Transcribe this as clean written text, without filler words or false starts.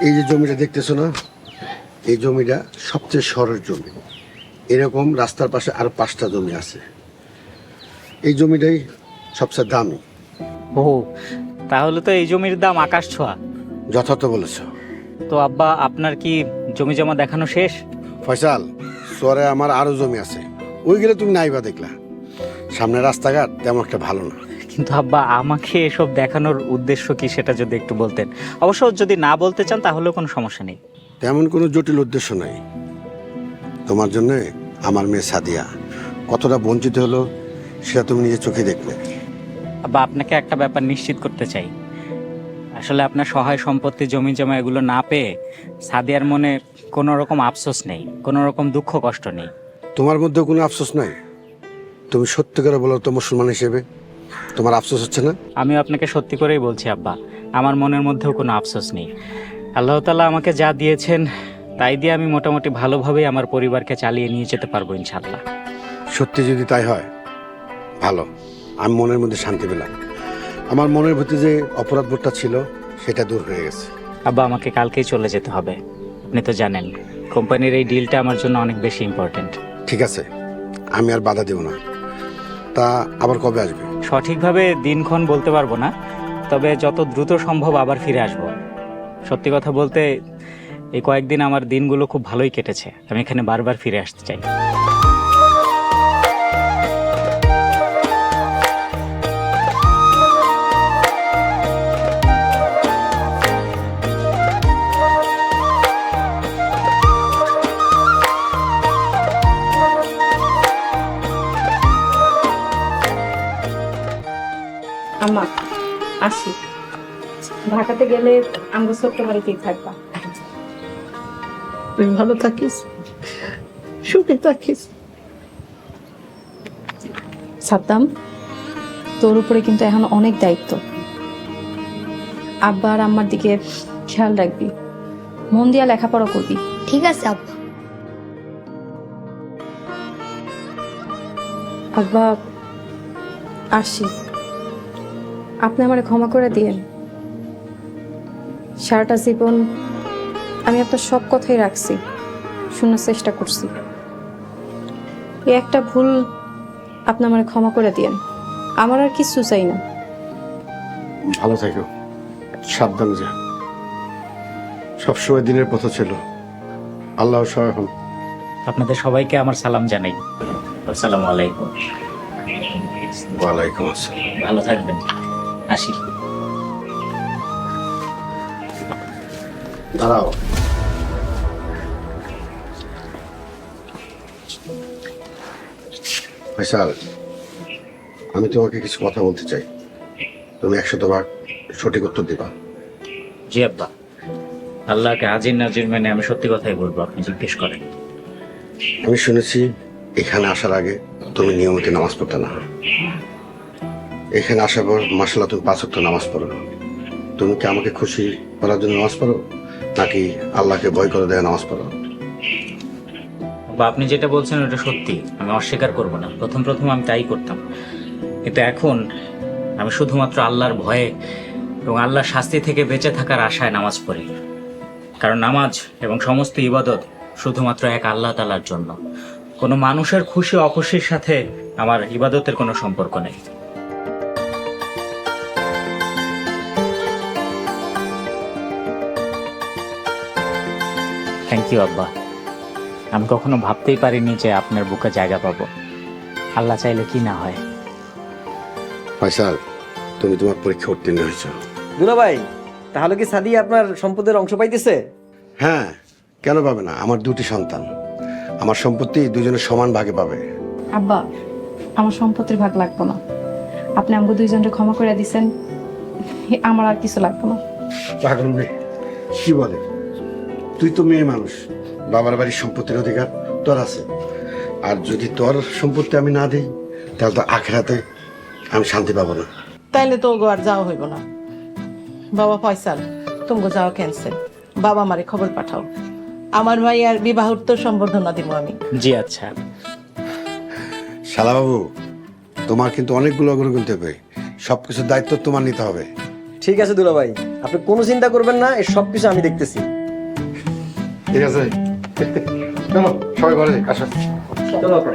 এই যে জমিটা দেখতেছো না, এই জমিটা সবচেয়ে শহরের জমি। এরকম রাস্তার পাশে আরো 5টা জমি আছে। এই জমিটাই সবচেয়ে দামি। ও, তাহলে তো এই জমির দাম আকাশ ছোঁয়া। যথার্থ বলেছ। তো আব্বা, আপনার কি জমি জমা দেখানো শেষ? ফয়সাল, শহরে আমার আরো জমি আছে, ওইগুলো তুমি নাইবা দেখলা। সামনে রাস্তাঘাট তেমন একটা ভালো না। কিন্তু আব্বা, আমাকে এসব দেখানোর উদ্দেশ্য কি সেটা যদি একটু বলতেন। অবশ্য যদি না বলতে চান তাহলেও কোনো সমস্যা নেই। তেমন কোনো জটিল উদ্দেশ্য নাই। তোমার জন্য আমার মেয়ে সাদিয়া কতটা বঞ্চিত হলো সেটা তুমি নিজের চোখে দেখলে। আব্বা, আপনাকে একটা ব্যাপার নিশ্চিত করতে চাই। আসলে আপনার সহায় সম্পত্তি, জমি জমা এগুলো না পেয়ে সাদিয়ার মনে কোনো রকম আফসোস নেই, কোনো রকম দুঃখ কষ্ট নেই। তোমার মধ্যেও কোনো আফসোস নাই? তুমি সত্যি করে বলো তো, মুসলমান হিসেবে তোমার আফসোস হচ্ছে না? আমি আপনাকে সত্যি করেই বলছি আব্বা, আমার মনের মধ্যেও কোনো আফসোস নেই। আল্লাহ তাআলা আমাকে যা দিয়েছেন তাই দিয়ে আমি মোটামুটি ভালোভাবেই আমার পরিবারকে চালিয়ে নিয়ে যেতে পারবো ইনশাআল্লাহ। সত্যি যদি তাই হয় ভালো, আমি মনের মধ্যে শান্তি পেলাম। আমার মনের ভিতরে যে অপরাধবোধটা ছিল সেটা দূর হয়ে গেছে। আব্বা, আমাকে কালকেই চলে যেতে হবে। আপনি তো জানেন কোম্পানির এই ডিলটা আমার জন্য অনেক বেশি ইম্পর্টেন্ট। ঠিক আছে, আমি আর বাধা দেব না। তা আবার কবে আসবে? সঠিকভাবে দিনক্ষণ বলতে পারবো না, তবে যত দ্রুত সম্ভব আবার ফিরে আসব। সত্যি কথা বলতে এই কয়েকদিন আমার দিনগুলো খুব ভালোই কেটেছে, আমি এখানে বারবার ফিরে আসতে চাই। আম্মা, আসি। ঢাকাতে গেলে আমরা ছোট্ট বাড়িতেই থাকবা। তুই ভালো থাকিস, সুখে থাকিস। সাদ্দাম, তোর উপরে কিন্তু এখন অনেক দায়িত্ব। আব্বা আর আম্মার দিকে খেয়াল রাখবি, মন দিয়া লেখাপড়া করবি। ঠিক আছে আব্বা। আব্বা, আসি। আপনি আমারে ক্ষমা করে দিয়েন। সারাটা জীবন আমি আপনার সব কথাই রাখছি, শোনার চেষ্টা করছি। এই একটা ভুল আপনি আমারে ক্ষমা করে দিয়েন। আমার আর কিছু চাই না। ভালো থেকো, সাবধান যা। সবসময় দিনের পথ ছিল। আল্লাহ সহায় হন। আপনাদের সবাইকে আমার সালাম জানাই। আসসালামু আলাইকুম। ওয়ালাইকুম আসসালাম। ভালো থাকবেন, আসি। দাঁড়াও। ফয়সাল, আমি তোমাকে কিছু কথা বলতে চাই, তুমি 100% সঠিক উত্তর দিবা। জি আব্বা, আল্লাহকে হাজির নাজির মেনে আমি সত্যি কথাই বলবো, আপনি জিজ্ঞেস করেন। আমি শুনেছি এখানে আসার আগে তুমি নিয়মিত নামাজ পড়তে না। এখানে আসার পর মাশাআল্লাহ তুমি 5 ওয়াক্ত নামাজ পড়ো। তুমি কি আমাকে খুশি করার জন্য নামাজ পড়ো, নাকি আল্লাহকে ভয় করে দেয় নামাজ পড়ো? বা আপনি যেটা বলছেন ওটা সত্যি, আমি অস্বীকার করব না। প্রথম প্রথম আমি তাই করতাম, কিন্তু এখন আমি শুধুমাত্র আল্লাহর ভয়ে এবং আল্লাহর শাস্তি থেকে বেঁচে থাকার আশায় নামাজ পড়ি। কারণ নামাজ এবং সমস্ত ইবাদত শুধুমাত্র এক আল্লাহ তাআলার জন্য। কোনো মানুষের খুশি অখুশির সাথে আমার ইবাদতের কোনো সম্পর্ক নেই। থ্যাংক ইউ আব্বা। আমি কখনো ভাবতেই পারিনি যে আপনার বুকে জায়গা পাবো। আল্লাহ চাইলে কি না হয়। ফয়সাল, তুমি তোমার পরীক্ষা উত্তীর্ণ হয়েছো। দুলা ভাই, তাহলে কি সাদিয়া আপনার সম্পদের অংশ পাইতেছে? হ্যাঁ, কেন পাবে না? আমার 2টি সন্তান, আমার সম্পত্তি দুজনের সমান ভাগে পাবে। আব্বা, আমার সম্পত্তির ভাগ লাগবে না। আপনি আমাকে দুইজনকে ক্ষমা করে দিছেন, আমার আর কিছু লাগবে না। পাগল মেয়ে কি বলে? তুই তো মেয়ে মানুষ, বাবার বাড়ির সম্পত্তির অধিকার তোর আছে। আর যদি তোর সম্পত্তি আমি না দিই তাহলে তো আখিরাতে আমি শান্তি পাবো না। তাইলে তো ওগো আর যাওয়া হইব না। বাবা ফয়সাল, তোমাকে যাওয়া ক্যান্সেল। বাবা আমারে খবর পাঠাও, আমার ভাই আর বিবাহোত্তর সম্বর্ধনা দিব আমি। জি আচ্ছা। শালা বাবু, তোমার কিন্তু অনেকগুলো গরু কিনতে হবে, সবকিছুর দায়িত্ব তোমার নিতে হবে। ঠিক আছে দুলা ভাই। আপনি কোনো চিন্তা করবেন না, এর সব কিছু আমি দেখতেছি। ঠিক আছে চলো সবাই ঘরে যাই, আসো। চলো আপনার